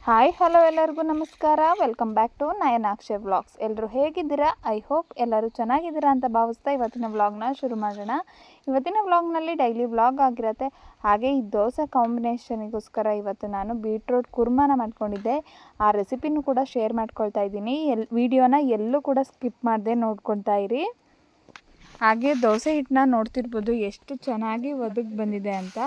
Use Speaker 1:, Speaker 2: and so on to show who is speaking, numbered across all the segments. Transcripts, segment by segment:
Speaker 1: Hi hello ಎಲ್ಲರಿಗೂ ನಮಸ್ಕಾರ. Welcome back to Nayanakshi vlogs. ಎಲ್ಲರೂ ಹೇಗಿದ್ದೀರಾ? ಐ ಹೋಪ್ ಎಲ್ಲರೂ ಚೆನ್ನಾಗಿದ್ದೀರಾ ಅಂತ ಭಾವಿಸ್ತಾ ಇವತ್ತಿನ ವ್ಲಾಗ್ನ ಶುರು ಮಾಡೋಣ. ಇವತ್ತಿನ ವ್ಲಾಗ್ನಲ್ಲಿ ಡೈಲಿ ವ್ಲಾಗ್ ಆಗಿರುತ್ತೆ. ಹಾಗೆ ಈ ದೋಸೆ ಕಾಂಬಿನೇಷನಿಗೋಸ್ಕರ ಇವತ್ತು ನಾನು ಬೀಟ್ರೂಟ್ ಕುರ್ಮಾನ ಮಾಡ್ಕೊಂಡಿದ್ದೆ. ಆ ರೆಸಿಪಿನೂ ಕೂಡ ಶೇರ್ ಮಾಡ್ಕೊಳ್ತಾ ಇದ್ದೀನಿ. ವಿಡಿಯೋನ ಎಲ್ಲೂ ಕೂಡ ಸ್ಕಿಪ್ ಮಾಡದೆ ನೋಡ್ಕೊಳ್ತಾ ಇರಿ. ಹಾಗೆ ದೋಸೆ ಹಿಟ್ಟನ್ನ ನೋಡ್ತಿರ್ಬೋದು ಎಷ್ಟು ಚೆನ್ನಾಗಿ ಒದಗಿ ಬಂದಿದೆ ಅಂತ.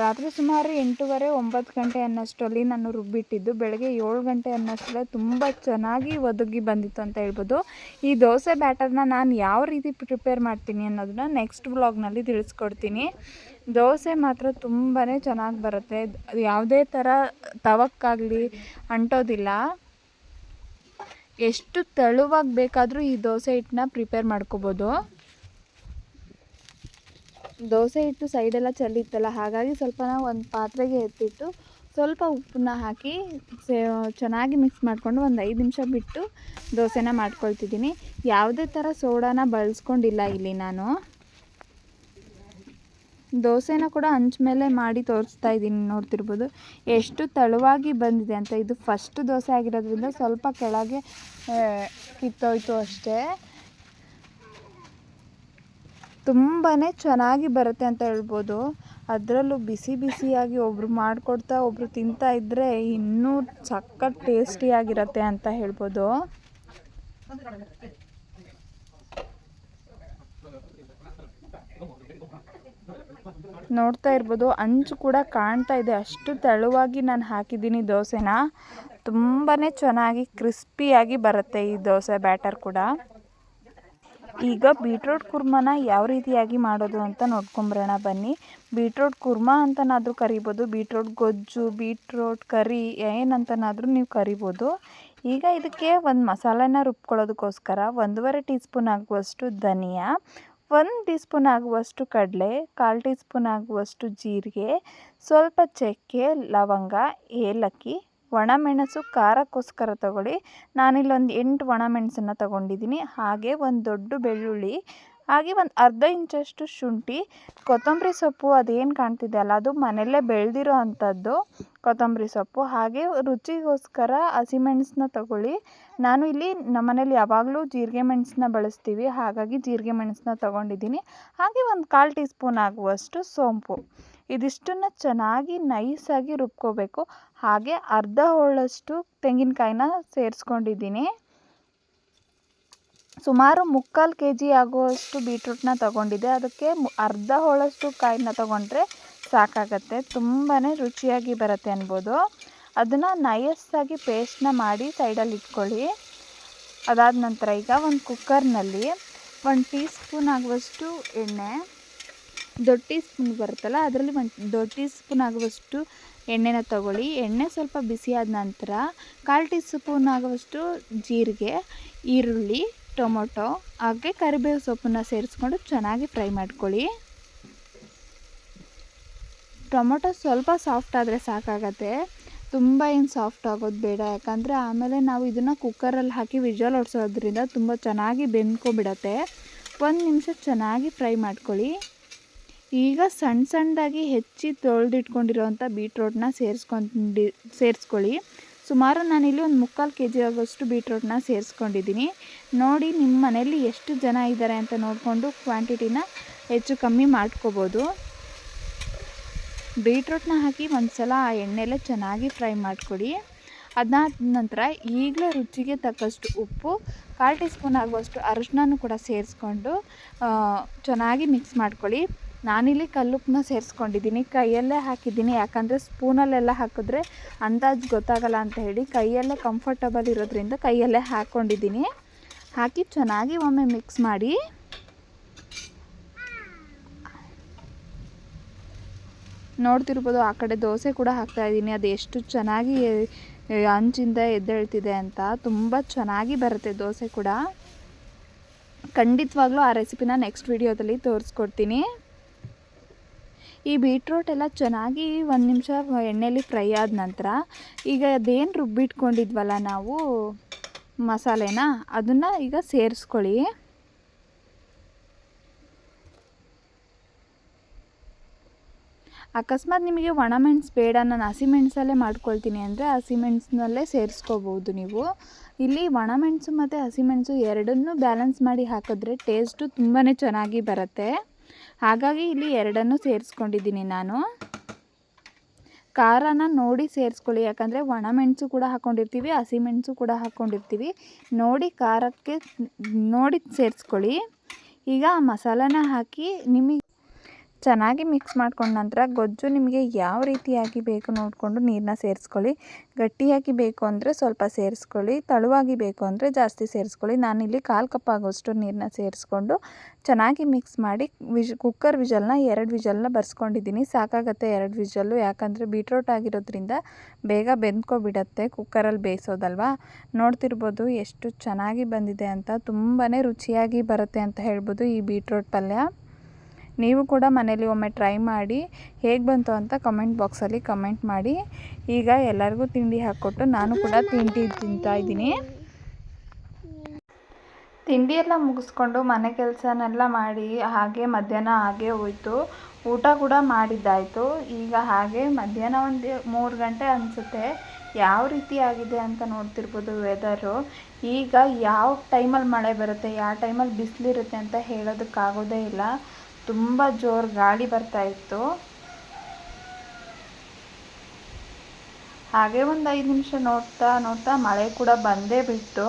Speaker 1: ರಾತ್ರಿ ಸುಮಾರು 8:30 9 ಗಂಟೆ ಅನ್ನೋಷ್ಟರಲ್ಲಿ ನಾನು ರುಬ್ಬಿಟ್ಟಿದ್ದು. ಬೆಳಗ್ಗೆ 7 ಗಂಟೆ ಅನ್ನೋಷ್ಟರಲ್ಲೇ ತುಂಬ ಚೆನ್ನಾಗಿ ಒದಗಿ ಬಂದಿತ್ತು ಅಂತ ಹೇಳ್ಬೋದು. ಈ ದೋಸೆ ಬ್ಯಾಟರ್ನ ನಾನು ಯಾವ ರೀತಿ ಪ್ರಿಪೇರ್ ಮಾಡ್ತೀನಿ ಅನ್ನೋದನ್ನ ನೆಕ್ಸ್ಟ್ ವ್ಲಾಗ್ನಲ್ಲಿ ತಿಳಿಸ್ಕೊಡ್ತೀನಿ. ದೋಸೆ ಮಾತ್ರ ತುಂಬಾ ಚೆನ್ನಾಗಿ ಬರುತ್ತೆ. ಯಾವುದೇ ಥರ ತವಕ್ಕಾಗಲಿ ಅಂಟೋದಿಲ್ಲ. ಎಷ್ಟು ತೆಳುವಾಗಿ ಬೇಕಾದರೂ ಈ ದೋಸೆ ಹಿಟ್ಟನ್ನ ಪ್ರಿಪೇರ್ ಮಾಡ್ಕೋಬೋದು. ದೋಸೆ ಹಿಟ್ಟು ಸೈಡೆಲ್ಲ ಚೆಲ್ಲಿತ್ತಲ್ಲ, ಹಾಗಾಗಿ ಸ್ವಲ್ಪ ಒಂದು ಪಾತ್ರೆಗೆ ಎತ್ತಿಟ್ಟು ಸ್ವಲ್ಪ ಉಪ್ಪನ್ನ ಹಾಕಿ ಚೆನ್ನಾಗಿ ಮಿಕ್ಸ್ ಮಾಡಿಕೊಂಡು ಒಂದು 5 ನಿಮಿಷ ಬಿಟ್ಟು ದೋಸೆನ ಮಾಡ್ಕೊಳ್ತಿದ್ದೀನಿ. ಯಾವುದೇ ಥರ ಸೋಡಾನ ಬಳಸ್ಕೊಂಡಿಲ್ಲ ಇಲ್ಲಿ ನಾನು. ದೋಸೆನ ಕೂಡ ಹಂಚ ಮೇಲೆ ಮಾಡಿ ತೋರಿಸ್ತಾ ಇದ್ದೀನಿ. ನೋಡ್ತಿರ್ಬೋದು ಎಷ್ಟು ತೆಳುವಾಗಿ ಬಂದಿದೆ ಅಂತ. ಇದು ಫಸ್ಟ್ ದೋಸೆ ಆಗಿರೋದ್ರಿಂದ ಸ್ವಲ್ಪ ಕೆಳಗೆ ಕಿತ್ತೋಯ್ತು ಅಷ್ಟೇ. ತುಂಬಾ ಚೆನ್ನಾಗಿ ಬರುತ್ತೆ ಅಂತ ಹೇಳ್ಬೋದು. ಅದರಲ್ಲೂ ಬಿಸಿ ಬಿಸಿಯಾಗಿ ಒಬ್ಬರು ಮಾಡಿಕೊಡ್ತಾ ಒಬ್ಬರು ತಿಂತಾ ಇದ್ದರೆ ಇನ್ನೂ ಸಖತ್ ಟೇಸ್ಟಿಯಾಗಿರುತ್ತೆ ಅಂತ ಹೇಳ್ಬೋದು. ನೋಡ್ತಾ ಇರ್ಬೋದು ಅಂಚು ಕೂಡ ಕಾಣ್ತಾ ಇದೆ, ಅಷ್ಟು ತೆಳುವಾಗಿ ನಾನು ಹಾಕಿದ್ದೀನಿ ದೋಸೆನ. ತುಂಬಾ ಚೆನ್ನಾಗಿ ಕ್ರಿಸ್ಪಿಯಾಗಿ ಬರುತ್ತೆ ಈ ದೋಸೆ ಬ್ಯಾಟರ್ ಕೂಡ. ಈಗ ಬೀಟ್ರೂಟ್ ಕುರ್ಮಾನ ಯಾವ ರೀತಿಯಾಗಿ ಮಾಡೋದು ಅಂತ ನೋಡ್ಕೊಂಬರೋಣ ಬನ್ನಿ. ಬೀಟ್ರೂಟ್ ಕುರ್ಮಾ ಅಂತನಾದರೂ ಕರಿಬೋದು, ಬೀಟ್ರೂಟ್ ಗೊಜ್ಜು, ಬೀಟ್ರೂಟ್ ಕರಿ ಏನಂತನಾದರೂ ನೀವು ಕರಿಬೋದು. ಈಗ ಇದಕ್ಕೆ ಒಂದು ಮಸಾಲೆನ ರುಬ್ಕೊಳ್ಳೋದಕ್ಕೋಸ್ಕರ 1.5 ಟೀ ಸ್ಪೂನ್ ಆಗುವಷ್ಟು ಧನಿಯಾ, 1 ಟೀ ಸ್ಪೂನ್ ಆಗುವಷ್ಟು ಕಡಲೆ, 1/4 ಟೀ ಸ್ಪೂನ್ ಆಗುವಷ್ಟು ಜೀರಿಗೆ, ಸ್ವಲ್ಪ ಚಕ್ಕೆ, ಲವಂಗ, ಏಲಕ್ಕಿ, ಒಣಮೆಣಸು ಖಾರಕ್ಕೋಸ್ಕರ ತಗೊಳ್ಳಿ. ನಾನಿಲ್ಲೊಂದು 8 ಒಣಮೆಣಸನ್ನು ತಗೊಂಡಿದ್ದೀನಿ. ಹಾಗೆ ಒಂದು ದೊಡ್ಡ ಬೆಳ್ಳುಳ್ಳಿ, ಹಾಗೆ ಒಂದು ಅರ್ಧ ಇಂಚಷ್ಟು ಶುಂಠಿ, ಕೊತ್ತಂಬರಿ ಸೊಪ್ಪು ಅದೇನು ಕಾಣ್ತಿದೆ ಅಲ್ಲ ಅದು ಮನೆಯಲ್ಲೇ ಬೆಳೆದಿರೋ ಅಂಥದ್ದು ಕೊತ್ತಂಬರಿ ಸೊಪ್ಪು. ಹಾಗೆ ರುಚಿಗೋಸ್ಕರ ಹಸಿಮೆಣಸನ್ನ ತಗೊಳ್ಳಿ. ನಾನು ಇಲ್ಲಿ ನಮ್ಮನೇಲಿ ಯಾವಾಗಲೂ ಜೀರಿಗೆ ಮೆಣಸನ್ನ ಬಳಸ್ತೀವಿ, ಹಾಗಾಗಿ ಜೀರಿಗೆ ಮೆಣಸನ್ನ ತಗೊಂಡಿದ್ದೀನಿ. ಹಾಗೆ ಒಂದು 1/4 ಟೀ ಸ್ಪೂನ್ ಆಗುವಷ್ಟು ಸೋಂಪು. ಇದಿಷ್ಟನ್ನು ಚೆನ್ನಾಗಿ ನೈಸಾಗಿ ರುಬ್ಕೋಬೇಕು. ಹಾಗೆ ಅರ್ಧ ಹೋಳಷ್ಟು ತೆಂಗಿನಕಾಯಿನ ಸೇರಿಸ್ಕೊಂಡಿದ್ದೀನಿ. ಸುಮಾರು 3/4 kg ಆಗುವಷ್ಟು ಬೀಟ್ರೂಟ್ನ ತಗೊಂಡಿದ್ದೆ. ಅದಕ್ಕೆ ಅರ್ಧ ಹೋಳಷ್ಟು ಕಾಯಿನ ತಗೊಂಡ್ರೆ ಸಾಕಾಗತ್ತೆ. ತುಂಬಾ ರುಚಿಯಾಗಿ ಬರುತ್ತೆ ಅನ್ಬೋದು. ಅದನ್ನು ನೈಸಾಗಿ ಪೇಸ್ಟ್ನ ಮಾಡಿ ಸೈಡಲ್ಲಿ ಇಟ್ಕೊಳ್ಳಿ. ಅದಾದ ನಂತರ ಈಗ ಒಂದು ಕುಕ್ಕರ್ನಲ್ಲಿ 1 ಟೀ ಸ್ಪೂನ್ ಆಗುವಷ್ಟು ಎಣ್ಣೆ, ದೊಡ್ಡ ಟೀ ಸ್ಪೂನ್ ಬರುತ್ತಲ್ಲ ಅದರಲ್ಲಿ 1 ದೊಡ್ಡ ಟೀ ಸ್ಪೂನ್ ಆಗುವಷ್ಟು ಎಣ್ಣೆನ ತಗೊಳ್ಳಿ. ಎಣ್ಣೆ ಸ್ವಲ್ಪ ಬಿಸಿಯಾದ ನಂತರ 1/4 ಟೀ ಸ್ಪೂನ್ ಆಗುವಷ್ಟು ಜೀರಿಗೆ, ಈರುಳ್ಳಿ, ಟೊಮೊಟೊ ಹಾಗೆ ಕರಿಬೇವು ಸೊಪ್ಪನ್ನು ಸೇರಿಸ್ಕೊಂಡು ಚೆನ್ನಾಗಿ ಫ್ರೈ ಮಾಡ್ಕೊಳ್ಳಿ. ಟೊಮೊಟೊ ಸ್ವಲ್ಪ ಸಾಫ್ಟ್ ಆದರೆ ಸಾಕಾಗತ್ತೆ, ತುಂಬ ಏನು ಸಾಫ್ಟ್ ಆಗೋದು ಬೇಡ. ಯಾಕಂದರೆ ಆಮೇಲೆ ನಾವು ಇದನ್ನು ಕುಕ್ಕರಲ್ಲಿ ಹಾಕಿ ವಿಜಲ್ ಹೊಡ್ಸೋದ್ರಿಂದ ತುಂಬ ಚೆನ್ನಾಗಿ ಬೆಂದ್ಕೊಬಿಡತ್ತೆ. 1 ನಿಮಿಷ ಚೆನ್ನಾಗಿ ಫ್ರೈ ಮಾಡ್ಕೊಳ್ಳಿ. ಈಗ ಸಣ್ಣದಾಗಿ ಹೆಚ್ಚಿ ತೊಳೆದಿಟ್ಕೊಂಡಿರೋವಂಥ ಬೀಟ್ರೋಟ್ನ ಸೇರಿಸ್ಕೊಳ್ಳಿ. ಸುಮಾರು ನಾನಿಲ್ಲಿ ಒಂದು 3/4 kg ಆಗೋಷ್ಟು ಬೀಟ್ರೋಟ್ನ ಸೇರಿಸ್ಕೊಂಡಿದ್ದೀನಿ. ನೋಡಿ ನಿಮ್ಮ ಮನೆಯಲ್ಲಿ ಎಷ್ಟು ಜನ ಇದ್ದಾರೆ ಅಂತ ನೋಡಿಕೊಂಡು ಕ್ವಾಂಟಿಟಿನ ಹೆಚ್ಚು ಕಮ್ಮಿ ಮಾಡ್ಕೋಬೋದು. ಬೀಟ್ರೋಟ್ನ ಹಾಕಿ ಒಂದು ಸಲ ಆ ಎಣ್ಣೆಲೆ ಚೆನ್ನಾಗಿ ಫ್ರೈ ಮಾಡಿಕೊಡಿ. ಅದಾದ ನಂತರ ಈಗಲೇ ರುಚಿಗೆ ತಕ್ಕಷ್ಟು ಉಪ್ಪು, 1/4 ಟೀ ಸ್ಪೂನ್ ಆಗುವಷ್ಟು ಅರಿಶಿನನೂ ಕೂಡ ಸೇರಿಸ್ಕೊಂಡು ಚೆನ್ನಾಗಿ ಮಿಕ್ಸ್ ಮಾಡ್ಕೊಳ್ಳಿ. ನಾನಿಲ್ಲಿ ಕಲ್ಲುಪ್ಪನ್ನ ಸೇರಿಸ್ಕೊಂಡಿದ್ದೀನಿ, ಕೈಯಲ್ಲೇ ಹಾಕಿದ್ದೀನಿ. ಯಾಕಂದರೆ ಸ್ಪೂನಲ್ಲೆಲ್ಲ ಹಾಕಿದ್ರೆ ಅಂದಾಜು ಗೊತ್ತಾಗಲ್ಲ ಅಂತ ಹೇಳಿ ಕೈಯಲ್ಲೇ ಕಂಫರ್ಟಬಲ್ ಇರೋದ್ರಿಂದ ಕೈಯಲ್ಲೇ ಹಾಕ್ಕೊಂಡಿದ್ದೀನಿ. ಹಾಕಿ ಚೆನ್ನಾಗಿ ಒಮ್ಮೆ ಮಿಕ್ಸ್ ಮಾಡಿ. ನೋಡ್ತಿರ್ಬೋದು ಆ ಕಡೆ ದೋಸೆ ಕೂಡ ಹಾಕ್ತಾಯಿದ್ದೀನಿ. ಅದು ಎಷ್ಟು ಚೆನ್ನಾಗಿ ಹಂಚಿಂದ ಎದ್ದೇಳ್ತಿದೆ ಅಂತ. ತುಂಬ ಚೆನ್ನಾಗಿ ಬರುತ್ತೆ ದೋಸೆ ಕೂಡ. ಖಂಡಿತವಾಗ್ಲೂ ಆ ರೆಸಿಪಿನ ನೆಕ್ಸ್ಟ್ ವಿಡಿಯೋದಲ್ಲಿ ತೋರಿಸ್ಕೊಡ್ತೀನಿ. ಈ ಬೀಟ್ರೂಟ್ ಎಲ್ಲ ಚೆನ್ನಾಗಿ 1 ನಿಮಿಷ ಎಣ್ಣೆಯಲ್ಲಿ ಫ್ರೈ ಆದ ನಂತರ ಈಗ ಅದೇನು ರುಬ್ಬಿಟ್ಕೊಂಡಿದ್ವಲ್ಲ ನಾವು ಮಸಾಲೆನ, ಅದನ್ನು ಈಗ ಸೇರಿಸ್ಕೊಳ್ಳಿ. ಅಕಸ್ಮಾತ್ ನಿಮಗೆ ಒಣಮೆಣಸು ಬೇಡ, ನಾನು ಹಸಿಮೆಣಸಲ್ಲೇ ಮಾಡ್ಕೊಳ್ತೀನಿ ಅಂದರೆ ಹಸಿಮೆಣಸಿನಲ್ಲೇ ಸೇರಿಸ್ಕೋಬೋದು ನೀವು. ಇಲ್ಲಿ ಒಣಮೆಣಸು ಮತ್ತು ಹಸಿಮೆಣಸು ಎರಡನ್ನೂ ಬ್ಯಾಲೆನ್ಸ್ ಮಾಡಿ ಹಾಕಿದ್ರೆ ಟೇಸ್ಟು ತುಂಬಾ ಚೆನ್ನಾಗಿ ಬರುತ್ತೆ. ಹಾಗಾಗಿ ಇಲ್ಲಿ ಎರಡನ್ನೂ ಸೇರಿಸ್ಕೊಂಡಿದ್ದೀನಿ ನಾನು. ಖಾರನ ನೋಡಿ ಸೇರಿಸ್ಕೊಳ್ಳಿ, ಯಾಕಂದರೆ ಒಣಮೆಣಸು ಕೂಡ ಹಾಕ್ಕೊಂಡಿರ್ತೀವಿ, ಹಸಿಮೆಣಸು ಕೂಡ ಹಾಕ್ಕೊಂಡಿರ್ತೀವಿ. ನೋಡಿ ಖಾರಕ್ಕೆ ನೋಡಿ ಸೇರಿಸ್ಕೊಳ್ಳಿ. ಈಗ ಮಸಾಲಾನ ಹಾಕಿ ನಿಮಗೆ ಚೆನ್ನಾಗಿ ಮಿಕ್ಸ್ ಮಾಡ್ಕೊಂಡ ನಂತರ ಗೊಜ್ಜು ನಿಮಗೆ ಯಾವ ರೀತಿಯಾಗಿ ಬೇಕು ನೋಡಿಕೊಂಡು ನೀರನ್ನ ಸೇರಿಸ್ಕೊಳ್ಳಿ. ಗಟ್ಟಿಯಾಗಿ ಬೇಕು ಅಂದರೆ ಸ್ವಲ್ಪ ಸೇರಿಸ್ಕೊಳ್ಳಿ, ತೆಳುವಾಗಿ ಬೇಕು ಅಂದರೆ ಜಾಸ್ತಿ ಸೇರಿಸ್ಕೊಳ್ಳಿ. ನಾನಿಲ್ಲಿ 1/4 ಕಪ್ ಆಗೋಷ್ಟು ನೀರನ್ನ ಸೇರಿಸ್ಕೊಂಡು ಚೆನ್ನಾಗಿ ಮಿಕ್ಸ್ ಮಾಡಿ ಕುಕ್ಕರ್ ವಿಷಲ್ನ 2 ವಿಷಲ್ನ ಬರ್ಸ್ಕೊಂಡಿದ್ದೀನಿ. ಸಾಕಾಗತ್ತೆ 2 ವಿಷಲ್ಲು, ಯಾಕಂದರೆ ಬೀಟ್ರೋಟ್ ಆಗಿರೋದ್ರಿಂದ ಬೇಗ ಬೆಂದ್ಕೊಬಿಡತ್ತೆ ಕುಕ್ಕರಲ್ಲಿ ಬೇಯಿಸೋದಲ್ವ. ನೋಡ್ತಿರ್ಬೋದು ಎಷ್ಟು ಚೆನ್ನಾಗಿ ಬಂದಿದೆ ಅಂತ. ತುಂಬಾ ರುಚಿಯಾಗಿ ಬರುತ್ತೆ ಅಂತ ಹೇಳ್ಬೋದು ಈ ಬೀಟ್ರೋಟ್ ಪಲ್ಯ. ನೀವು ಕೂಡ ಮನೇಲಿ ಒಮ್ಮೆ ಟ್ರೈ ಮಾಡಿ ಹೇಗೆ ಬಂತು ಅಂತ ಕಮೆಂಟ್ ಬಾಕ್ಸಲ್ಲಿ ಕಮೆಂಟ್ ಮಾಡಿ. ಈಗ ಎಲ್ಲರಿಗೂ ತಿಂಡಿ ಹಾಕ್ಕೊಟ್ಟು ನಾನು ಕೂಡ ತಿಂಡಿ ತಿಂತಾಯಿದ್ದೀನಿ. ತಿಂಡಿ ಎಲ್ಲ ಮುಗಿಸ್ಕೊಂಡು ಮನೆ ಕೆಲಸನೆಲ್ಲ ಮಾಡಿ ಹಾಗೆ ಮಧ್ಯಾಹ್ನ ಹಾಗೆ ಹೋಯಿತು. ಊಟ ಕೂಡ ಮಾಡಿದ್ದಾಯಿತು. ಈಗ ಹಾಗೆ ಮಧ್ಯಾಹ್ನ ಒಂದು 3 ಗಂಟೆ ಅನಿಸುತ್ತೆ. ಯಾವ ರೀತಿ ಆಗಿದೆ ಅಂತ ನೋಡ್ತಿರ್ಬೋದು ವೆದರು. ಈಗ ಯಾವ ಟೈಮಲ್ಲಿ ಮಳೆ ಬರುತ್ತೆ, ಯಾವ ಟೈಮಲ್ಲಿ ಬಿಸಿಲಿರುತ್ತೆ ಅಂತ ಹೇಳೋದಕ್ಕಾಗೋದೇ ಇಲ್ಲ. ತುಂಬ ಜೋರು ಗಾಳಿ ಬರ್ತಾಯಿತ್ತು. ಹಾಗೆ ಒಂದು 5 ನಿಮಿಷ ನೋಡ್ತಾ ನೋಡ್ತಾ ಮಳೆ ಕೂಡ ಬಂದೇ ಬಿಟ್ಟು.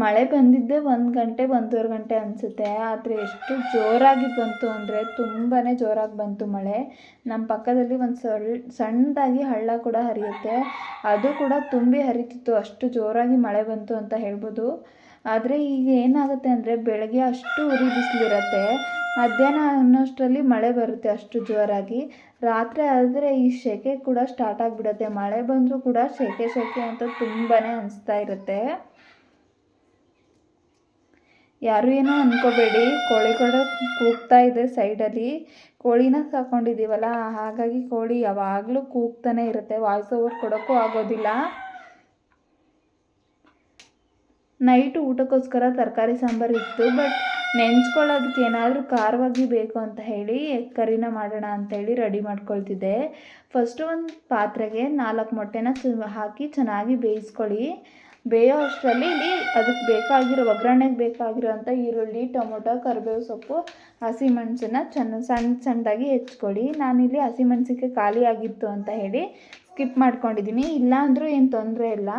Speaker 1: ಮಳೆ ಬಂದಿದ್ದೆ 1 ಗಂಟೆ 1:30 ಗಂಟೆ ಅನಿಸುತ್ತೆ. ಆದರೆ ಎಷ್ಟು ಜೋರಾಗಿ ಬಂತು ಅಂದರೆ ತುಂಬಾ ಜೋರಾಗಿ ಬಂತು ಮಳೆ. ನಮ್ಮ ಪಕ್ಕದಲ್ಲಿ ಒಂದು ಸಣ್ಣದಾಗಿ ಹಳ್ಳ ಕೂಡ ಹರಿಯುತ್ತೆ, ಅದು ಕೂಡ ತುಂಬಿ ಹರಿತಿತ್ತು. ಅಷ್ಟು ಜೋರಾಗಿ ಮಳೆ ಬಂತು ಅಂತ ಹೇಳ್ಬೋದು. ಆದರೆ ಈಗ ಏನಾಗುತ್ತೆ ಅಂದರೆ ಬೆಳಗ್ಗೆ ಅಷ್ಟು ಉರಿ ಬಿಸಿಲಿರುತ್ತೆ, ಮಧ್ಯಾಹ್ನ ಅನ್ನೋಷ್ಟರಲ್ಲಿ ಮಳೆ ಬರುತ್ತೆ ಅಷ್ಟು ಜೋರಾಗಿ. ರಾತ್ರಿ ಆದರೆ ಈ ಸೆಕೆ ಕೂಡ ಸ್ಟಾರ್ಟ್ ಆಗಿಬಿಡುತ್ತೆ. ಮಳೆ ಬಂದರೂ ಕೂಡ ಸೆಕೆ ಅಂತ ತುಂಬಾ ಅನಿಸ್ತಾ ಇರುತ್ತೆ. ಯಾರು ಏನೋ ಅಂದ್ಕೋಬೇಡಿ, ಕೋಳಿ ಕೂಡ ಕೂಗ್ತಾ ಇದೆ ಸೈಡಲ್ಲಿ. ಕೋಳಿನ ಸಾಕೊಂಡಿದ್ದೀವಲ್ಲ, ಹಾಗಾಗಿ ಕೋಳಿ ಯಾವಾಗಲೂ ಕೂಗ್ತಾನೆ ಇರುತ್ತೆ. ವಾಯ್ಸ್ ಓವರ್ ಕೊಡೋಕ್ಕೂ ಆಗೋದಿಲ್ಲ. ನೈಟು ಊಟಕ್ಕೋಸ್ಕರ ತರಕಾರಿ ಸಾಂಬಾರು ಇತ್ತು, ಬಟ್ ನೆಂಚ್ಕೊಳ್ಳೋದಕ್ಕೆ ಏನಾದರೂ ಖಾರವಾಗಿ ಬೇಕು ಅಂತ ಹೇಳಿ ಎಗ್ ಕರಿನ ಮಾಡೋಣ ಅಂಥೇಳಿ ರೆಡಿ ಮಾಡ್ಕೊಳ್ತಿದ್ದೆ. ಫಸ್ಟು ಒಂದು ಪಾತ್ರೆಗೆ 4 ಮೊಟ್ಟೆನ ಹಾಕಿ ಚೆನ್ನಾಗಿ ಬೇಯಿಸ್ಕೊಳ್ಳಿ. ಬೇಯೋ ಅಷ್ಟರಲ್ಲಿ ಇಲ್ಲಿ ಅದಕ್ಕೆ ಬೇಕಾಗಿರೋ ಒಗ್ಗರಣೆಗೆ ಬೇಕಾಗಿರೋಂಥ ಈರುಳ್ಳಿ, ಟೊಮೊಟೊ, ಕರಿಬೇವು ಸೊಪ್ಪು, ಹಸಿಮೆಣಸನ್ನ ಸಣ್ಣದಾಗಿ ಹೆಚ್ಕೊಳ್ಳಿ. ನಾನಿಲ್ಲಿ ಹಸಿಮೆಣಸಿಗೆ ಖಾಲಿ ಆಗಿತ್ತು ಅಂತ ಹೇಳಿ ಸ್ಕಿಪ್ ಮಾಡ್ಕೊಂಡಿದ್ದೀನಿ. ಇಲ್ಲ ಅಂದರೂ ಏನು ತೊಂದರೆ ಇಲ್ಲ,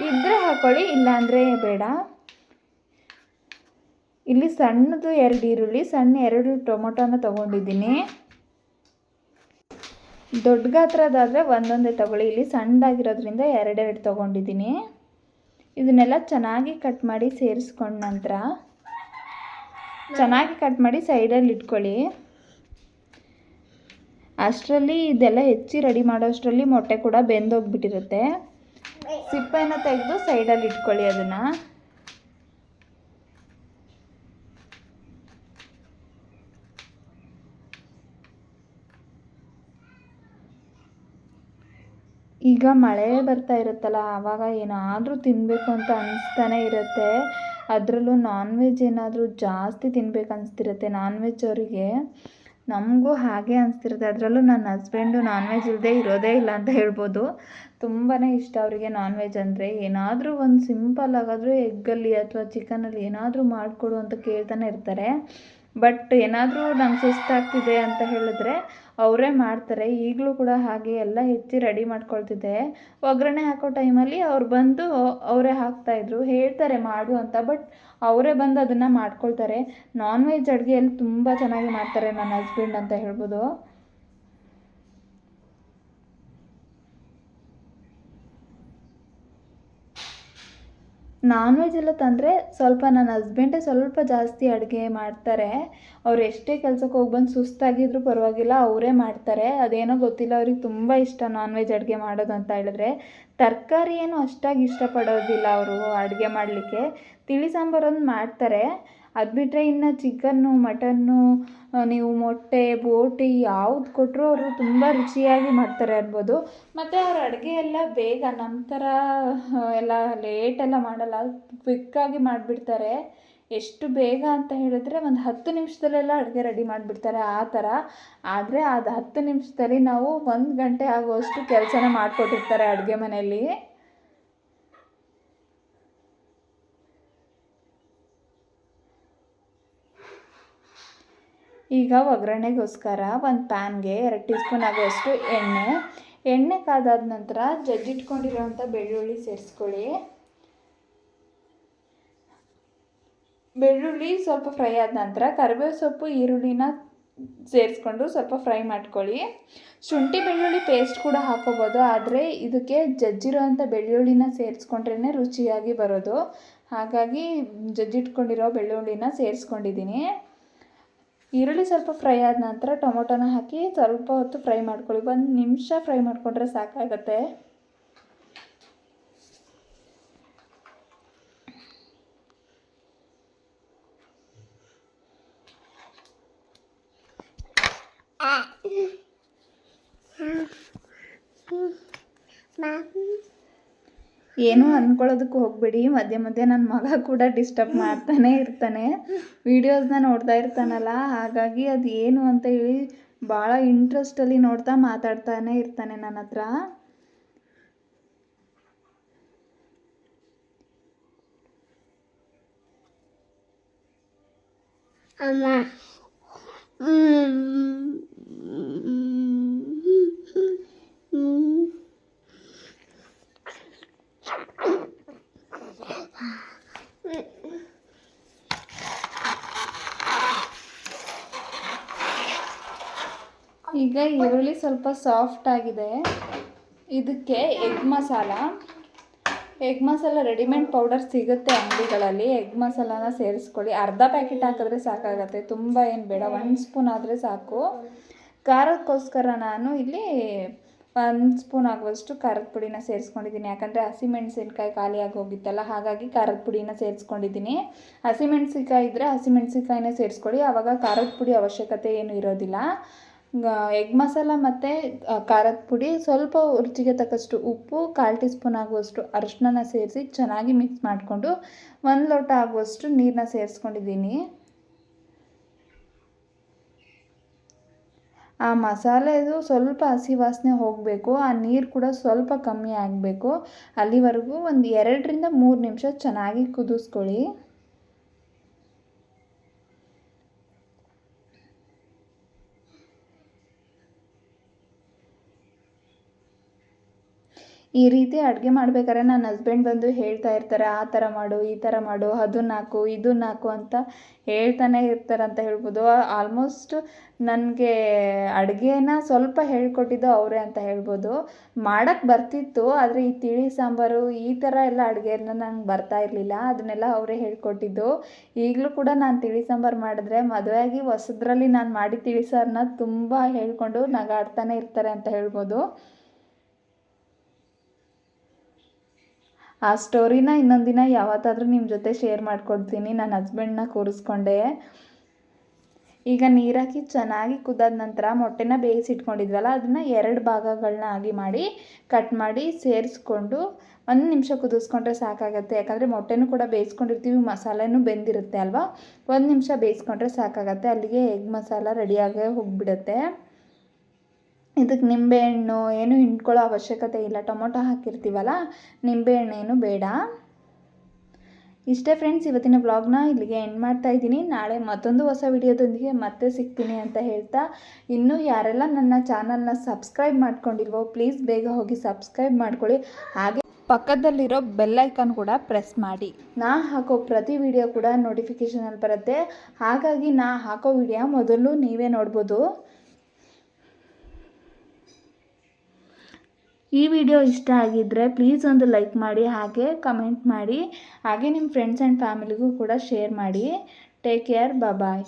Speaker 1: ಇದ್ದರೆ ಹಾಕ್ಕೊಳ್ಳಿ, ಇಲ್ಲಾಂದರೆ ಬೇಡ. ಇಲ್ಲಿ ಸಣ್ಣದು 2 ಈರುಳ್ಳಿ, ಸಣ್ಣ 2 ಟೊಮೊಟೊನ ತೊಗೊಂಡಿದ್ದೀನಿ. ದೊಡ್ಡ ಗಾತ್ರದಾದರೆ ಒಂದೊಂದೇ ತೊಗೊಳ್ಳಿ. ಇಲ್ಲಿ ಸಣ್ಣದಾಗಿರೋದ್ರಿಂದ 2 ತೊಗೊಂಡಿದ್ದೀನಿ. ಇದನ್ನೆಲ್ಲ ಚೆನ್ನಾಗಿ ಕಟ್ ಮಾಡಿ ಸೇರಿಸ್ಕೊಂಡ ನಂತರ ಚೆನ್ನಾಗಿ ಕಟ್ ಮಾಡಿ ಸೈಡಲ್ಲಿ ಇಟ್ಕೊಳ್ಳಿ. ಅಷ್ಟರಲ್ಲಿ ಇದೆಲ್ಲ ಹೆಚ್ಚಿ ರೆಡಿ ಮಾಡೋಷ್ಟರಲ್ಲಿ ಮೊಟ್ಟೆ ಕೂಡ ಬೆಂದೋಗ್ಬಿಟ್ಟಿರುತ್ತೆ. ಸಿಪ್ಪೆನ ತೆಗೆದು ಸೈಡಲ್ಲಿ ಇಟ್ಕೊಳ್ಳಿ. ಅದನ್ನು ಈಗ ಮಳೆ ಬರ್ತಾ ಇರುತ್ತಲ್ಲ, ಆವಾಗ ಏನಾದರೂ ತಿನ್ನಬೇಕು ಅಂತ ಅನಿಸ್ತಾನೆ ಇರುತ್ತೆ. ಅದರಲ್ಲೂ ನಾನ್ ವೆಜ್ ಏನಾದರೂ ಜಾಸ್ತಿ ತಿನ್ಬೇಕು ಅನಿಸ್ತಿರುತ್ತೆ. ನಾನ್ ವೆಜ್ ಅವರಿಗೆ ನಮಗೂ ಹಾಗೆ ಅನಿಸ್ತಿರುತ್ತೆ. ಅದರಲ್ಲೂ ನನ್ನ ಹಸ್ಬೆಂಡು ನಾನ್ ವೆಜ್ ಇಲ್ಲದೆ ಇರೋದೇ ಇಲ್ಲ ಅಂತ ಹೇಳ್ಬೋದು. ತುಂಬಾ ಇಷ್ಟ ಅವರಿಗೆ ನಾನ್ ವೆಜ್ ಅಂದರೆ. ಏನಾದರೂ ಒಂದು ಸಿಂಪಲ್ ಆಗಾದರೂ ಎಗ್ಗಲ್ಲಿ ಅಥವಾ ಚಿಕನಲ್ಲಿ ಏನಾದರೂ ಮಾಡಿಕೊಡು ಅಂತ ಕೇಳ್ತಾನೆ ಇರ್ತಾರೆ. ಬಟ್ ಏನಾದರೂ ನಂಗೆ ಸುಸ್ತಾಗ್ತಿದೆ ಅಂತ ಹೇಳಿದ್ರೆ ಅವರೇ ಮಾಡ್ತಾರೆ. ಈಗಲೂ ಕೂಡ ಹಾಗೆ ಎಲ್ಲ ಹೆಚ್ಚಿ ರೆಡಿ ಮಾಡ್ಕೊಳ್ತಿದ್ದೆ. ಒಗ್ಗರಣೆ ಹಾಕೋ ಟೈಮಲ್ಲಿ ಅವ್ರು ಬಂದು ಅವರೇ ಹಾಕ್ತಾಯಿದ್ರು, ಹೇಳ್ತಾರೆ ಮಾಡು ಅಂತ. ಬಟ್ ಅವರೇ ಬಂದು ಅದನ್ನು ಮಾಡ್ಕೊಳ್ತಾರೆ. ನಾನ್ ವೆಜ್ ಅಡುಗೆಯಲ್ಲಿ ತುಂಬ ಚೆನ್ನಾಗಿ ಮಾಡ್ತಾರೆ ನನ್ನ ಹಸ್ಬೆಂಡ್ ಅಂತ ಹೇಳ್ಬೋದು. ನಾನ್ ವೆಜ್ ಎಲ್ಲ ತಂದರೆ ಸ್ವಲ್ಪ ನನ್ನ ಹಸ್ಬೆಂಡೇ ಸ್ವಲ್ಪ ಜಾಸ್ತಿ ಅಡುಗೆ ಮಾಡ್ತಾರೆ. ಅವ್ರು ಎಷ್ಟೇ ಕೆಲ್ಸಕ್ಕೆ ಹೋಗಿ ಬಂದು ಸುಸ್ತಾಗಿದ್ರೂ ಪರವಾಗಿಲ್ಲ, ಅವರೇ ಮಾಡ್ತಾರೆ. ಅದೇನೋ ಗೊತ್ತಿಲ್ಲ, ಅವ್ರಿಗೆ ತುಂಬ ಇಷ್ಟ ನಾನ್ ವೆಜ್ ಅಡುಗೆ ಮಾಡೋದು ಅಂತ ಹೇಳಿದ್ರೆ. ತರಕಾರಿ ಏನು ಅಷ್ಟಾಗಿ ಇಷ್ಟಪಡೋದಿಲ್ಲ ಅವರು ಅಡುಗೆ ಮಾಡಲಿಕ್ಕೆ. ತಿಳಿ ಸಾಂಬಾರೊಂದು ಮಾಡ್ತಾರೆ. ಅದು ಬಿಟ್ಟರೆ ಇನ್ನು ಚಿಕನ್ನು, ಮಟನ್ನು, ನೀವು ಮೊಟ್ಟೆ, ಬೋಟಿ ಯಾವ್ದು ಕೊಟ್ಟರು ಅವರು ತುಂಬ ರುಚಿಯಾಗಿ ಮಾಡ್ತಾರೆ ಅನ್ಬೋದು. ಮತ್ತು ಅವ್ರ ಅಡುಗೆ ಎಲ್ಲ ಬೇಗ ನಮ್ಮ ಥರ ಎಲ್ಲ ಲೇಟೆಲ್ಲ ಮಾಡಲ್ಲ, ಕ್ವಿಕ್ಕಾಗಿ ಮಾಡಿಬಿಡ್ತಾರೆ. ಎಷ್ಟು ಬೇಗ ಅಂತ ಹೇಳಿದ್ರೆ ಒಂದು 10 ನಿಮಿಷದಲ್ಲೆಲ್ಲ ಅಡುಗೆ ರೆಡಿ ಮಾಡಿಬಿಡ್ತಾರೆ ಆ ಥರ. ಆದರೆ ಅದು 10 ನಿಮಿಷದಲ್ಲಿ ನಾವು 1 ಗಂಟೆ ಆಗುವಷ್ಟು ಕೆಲಸನ ಮಾಡಿಕೊಟ್ಟಿರ್ತಾರೆ ಅಡುಗೆ ಮನೆಯಲ್ಲಿ. ಈಗ ಒಗ್ಗರಣೆಗೋಸ್ಕರ ಒಂದು ಪ್ಯಾನ್ಗೆ 2 ಟೀ ಸ್ಪೂನ್ ಆಗುವಷ್ಟು ಎಣ್ಣೆ ಕಾದಾದ ನಂತರ ಜಜ್ಜಿಟ್ಕೊಂಡಿರೋವಂಥ ಬೆಳ್ಳುಳ್ಳಿ ಸೇರಿಸ್ಕೊಳ್ಳಿ. ಬೆಳ್ಳುಳ್ಳಿ ಸ್ವಲ್ಪ ಫ್ರೈ ಆದ ನಂತರ ಕರಿಬೇವು ಸೊಪ್ಪು, ಈರುಳ್ಳಿನ ಸೇರಿಸ್ಕೊಂಡು ಸ್ವಲ್ಪ ಫ್ರೈ ಮಾಡ್ಕೊಳ್ಳಿ. ಶುಂಠಿ ಬೆಳ್ಳುಳ್ಳಿ ಪೇಸ್ಟ್ ಕೂಡ ಹಾಕೋಬೋದು, ಆದರೆ ಇದಕ್ಕೆ ಜಜ್ಜಿರೋವಂಥ ಬೆಳ್ಳುಳ್ಳಿನ ಸೇರಿಸ್ಕೊಂಡ್ರೇ ರುಚಿಯಾಗಿ ಬರೋದು. ಹಾಗಾಗಿ ಜಜ್ಜಿಟ್ಕೊಂಡಿರೋ ಬೆಳ್ಳುಳ್ಳಿನ ಸೇರಿಸ್ಕೊಂಡಿದ್ದೀನಿ. ಈರುಳ್ಳಿ ಸ್ವಲ್ಪ ಫ್ರೈ ಆದ ನಂತರ ಟೊಮೊಟೊನ ಹಾಕಿ ಸ್ವಲ್ಪ ಹೊತ್ತು ಫ್ರೈ ಮಾಡ್ಕೊಳ್ಳಿ. 1 ನಿಮಿಷ ಫ್ರೈ ಮಾಡಿಕೊಂಡ್ರೆ ಸಾಕಾಗತ್ತೆ. ಏನೂ ಅಂದ್ಕೊಳ್ಳೋದಕ್ಕೆ ಹೋಗಬೇಡಿ. ಮಧ್ಯೆ ಮಧ್ಯೆ ನನ್ನ ಮಗ ಕೂಡ ಡಿಸ್ಟರ್ಬ್ ಮಾಡ್ತಾನೆ ಇರ್ತಾನೆ, ವೀಡಿಯೋಸ್ನ ನೋಡ್ತಾ ಇರ್ತಾನಲ್ಲ. ಹಾಗಾಗಿ ಅದು ಏನು ಅಂತ ಹೇಳಿ ಭಾಳ ಇಂಟ್ರೆಸ್ಟಲ್ಲಿ ನೋಡ್ತಾ ಮಾತಾಡ್ತಾನೆ ಇರ್ತಾನೆ ನನ್ನ ಹತ್ರ. ಅಮ್ಮ ಈಗ ಈರುಳ್ಳಿ ಸ್ವಲ್ಪ ಸಾಫ್ಟ್ ಆಗಿದೆ. ಇದಕ್ಕೆ ಎಗ್ ಮಸಾಲ ರೆಡಿಮೇಡ್ ಪೌಡರ್ ಸಿಗುತ್ತೆ ಅಂಗಡಿಗಳಲ್ಲಿ. ಎಗ್ ಮಸಾಲಾನ ಸೇರಿಸ್ಕೊಳ್ಳಿ. ಅರ್ಧ ಪ್ಯಾಕೆಟ್ ಹಾಕಿದ್ರೆ ಸಾಕಾಗತ್ತೆ, ತುಂಬ ಏನು ಬೇಡ, 1 ಸ್ಪೂನ್ ಆದರೆ ಸಾಕು. ಖಾರಕ್ಕೋಸ್ಕರ ನಾನು ಇಲ್ಲಿ 1 ಸ್ಪೂನ್ ಆಗುವಷ್ಟು ಖಾರದ ಪುಡಿನ ಸೇರಿಸ್ಕೊಂಡಿದ್ದೀನಿ. ಯಾಕಂದರೆ ಹಸಿಮೆಣಸಿನ್ಕಾಯಿ ಖಾಲಿಯಾಗಿ ಹೋಗಿತ್ತಲ್ಲ, ಹಾಗಾಗಿ ಖಾರದ ಪುಡಿನ ಸೇರಿಸ್ಕೊಂಡಿದ್ದೀನಿ. ಹಸಿಮೆಣಸಿನ್ಕಾಯಿ ಇದ್ದರೆ ಹಸಿಮೆಣಸಿನ್ಕಾಯಿನೇ ಸೇರಿಸ್ಕೊಳ್ಳಿ, ಆವಾಗ ಖಾರದ ಪುಡಿ ಅವಶ್ಯಕತೆ ಏನೂ ಇರೋದಿಲ್ಲ. ಎಗ್ ಮಸಾಲ ಮತ್ತು ಖಾರದ ಪುಡಿ, ಸ್ವಲ್ಪ ರುಚಿಗೆ ತಕ್ಕಷ್ಟು ಉಪ್ಪು, 1/4 ಟೀ ಸ್ಪೂನ್ ಆಗುವಷ್ಟು ಅರಿಶಿನ ಸೇರಿಸಿ ಚೆನ್ನಾಗಿ ಮಿಕ್ಸ್ ಮಾಡಿಕೊಂಡು 1 ಲೋಟ ಆಗುವಷ್ಟು ನೀರನ್ನ ಸೇರಿಸ್ಕೊಂಡಿದ್ದೀನಿ. ಆ ಮಸಾಲೆದು ಸ್ವಲ್ಪ ಹಸಿ ವಾಸನೆ ಹೋಗಬೇಕು, ಆ ನೀರು ಕೂಡ ಸ್ವಲ್ಪ ಕಮ್ಮಿ ಆಗಬೇಕು. ಅಲ್ಲಿವರೆಗೂ ಒಂದು 2 ರಿಂದ 3 ನಿಮಿಷ ಚೆನ್ನಾಗಿ ಕುದಿಸ್ಕೊಳ್ಳಿ. ಈ ರೀತಿ ಅಡುಗೆ ಮಾಡ್ಬೇಕಾದ್ರೆ ನನ್ನ ಹಸ್ಬೆಂಡ್ ಬಂದು ಹೇಳ್ತಾ ಇರ್ತಾರೆ, ಆ ಥರ ಮಾಡು, ಈ ಥರ ಮಾಡು, ಅದನ್ನ ಹಾಕು, ಇದನ್ನ ಹಾಕು ಅಂತ ಹೇಳ್ತಾನೆ ಇರ್ತಾರೆ ಅಂತ ಹೇಳ್ಬೋದು. ಆಲ್ಮೋಸ್ಟ್ ನನಗೆ ಅಡುಗೆನ ಸ್ವಲ್ಪ ಹೇಳ್ಕೊಟ್ಟಿದ್ದು ಅವರೇ ಅಂತ ಹೇಳ್ಬೋದು. ಮಾಡೋಕ್ಕೆ ಬರ್ತಿತ್ತು, ಆದರೆ ಈ ತಿಳಿ ಸಾಂಬಾರು ಈ ಥರ ಎಲ್ಲ ಅಡುಗೆನ ನಂಗೆ ಬರ್ತಾ ಇರಲಿಲ್ಲ. ಅದನ್ನೆಲ್ಲ ಅವರೇ ಹೇಳ್ಕೊಟ್ಟಿದ್ದು. ಈಗಲೂ ಕೂಡ ನಾನು ತಿಳಿ ಸಾಂಬಾರು ಮಾಡಿದ್ರೆ ಮದುವೆಯಾಗಿ ಹೊಸದ್ರಲ್ಲಿ ನಾನು ಮಾಡಿ ತಿಳಿ ಸಾರನ್ನ ತುಂಬ ಹೇಳ್ಕೊಂಡು ನಗಾಡ್ತಾನೆ ಇರ್ತಾರೆ ಅಂತ ಹೇಳ್ಬೋದು. ಆ ಸ್ಟೋರಿನ ಇನ್ನೊಂದು ದಿನ ಯಾವತ್ತಾದರೂ ನಿಮ್ಮ ಜೊತೆ ಶೇರ್ ಮಾಡ್ಕೊಡ್ತೀನಿ, ನನ್ನ ಹಸ್ಬೆಂಡ್ನ ಕೂರಿಸ್ಕೊಂಡೆ. ಈಗ ನೀರಾಕಿ ಚೆನ್ನಾಗಿ ಕುದ್ದಾದ ನಂತರ ಮೊಟ್ಟೆನ ಬೇಯಿಸಿಟ್ಕೊಂಡಿದ್ವಲ್ಲ ಅದನ್ನು 2 ಭಾಗಗಳನ್ನಾಗಿ ಮಾಡಿ ಕಟ್ ಮಾಡಿ ಸೇರಿಸ್ಕೊಂಡು 1 ನಿಮಿಷ ಕುದಿಸ್ಕೊಂಡ್ರೆ ಸಾಕಾಗುತ್ತೆ. ಯಾಕಂದರೆ ಮೊಟ್ಟೆನೂ ಕೂಡ ಬೇಯಿಸ್ಕೊಂಡಿರ್ತೀವಿ, ಮಸಾಲೆನೂ ಬೆಂದಿರುತ್ತೆ ಅಲ್ವಾ. 1 ನಿಮಿಷ ಬೇಯಿಸ್ಕೊಂಡ್ರೆ ಸಾಕಾಗುತ್ತೆ. ಅಲ್ಲಿಗೆ ಎಗ್ ಮಸಾಲ ರೆಡಿಯಾಗೇ ಹೋಗಿಬಿಡುತ್ತೆ. ಇದಕ್ಕೆ ನಿಂಬೆಹಣ್ಣು ಏನು ಹಿಂಡ್ಕೊಳ್ಳೋ ಅವಶ್ಯಕತೆ ಇಲ್ಲ, ಟೊಮೊಟೊ ಹಾಕಿರ್ತೀವಲ್ಲ, ನಿಂಬೆಹಣ್ಣೇನು ಬೇಡ. ಇಷ್ಟೇ ಫ್ರೆಂಡ್ಸ್, ಇವತ್ತಿನ ವ್ಲಾಗ್ನ ಇಲ್ಲಿಗೆ ಎಂಡ್ ಮಾಡ್ತಾ ಇದ್ದೀನಿ. ನಾಳೆ ಮತ್ತೊಂದು ಹೊಸ ವಿಡಿಯೋದೊಂದಿಗೆ ಮತ್ತೆ ಸಿಗ್ತೀನಿ ಅಂತ ಹೇಳ್ತಾ, ಇನ್ನೂ ಯಾರೆಲ್ಲ ನನ್ನ ಚಾನಲ್ನ ಸಬ್ಸ್ಕ್ರೈಬ್ ಮಾಡ್ಕೊಂಡಿಲ್ವೋ ಪ್ಲೀಸ್ ಬೇಗ ಹೋಗಿ ಸಬ್ಸ್ಕ್ರೈಬ್ ಮಾಡ್ಕೊಳ್ಳಿ. ಹಾಗೆ ಪಕ್ಕದಲ್ಲಿರೋ ಬೆಲ್ ಐಕಾನ್ ಕೂಡ ಪ್ರೆಸ್ ಮಾಡಿ. ನಾ ಹಾಕೋ ಪ್ರತಿ ವಿಡಿಯೋ ಕೂಡ ನೋಟಿಫಿಕೇಷನಲ್ಲಿ ಬರುತ್ತೆ. ಹಾಗಾಗಿ ನಾ ಹಾಕೋ ವಿಡಿಯೋ ಮೊದಲು ನೀವೇ ನೋಡ್ಬೋದು. ಈ ವಿಡಿಯೋ ಇಷ್ಟ ಆಗಿದ್ದರೆ ಪ್ಲೀಸ್ ಒಂದು ಲೈಕ್ ಮಾಡಿ, ಹಾಗೆ ಕಮೆಂಟ್ ಮಾಡಿ, ಹಾಗೆ ನಿಮ್ಮ ಫ್ರೆಂಡ್ಸ್ ಆ್ಯಂಡ್ ಫ್ಯಾಮಿಲಿಗೂ ಕೂಡ ಶೇರ್ ಮಾಡಿ. ಟೇಕ್ ಕೇರ್, ಬಾಯ್.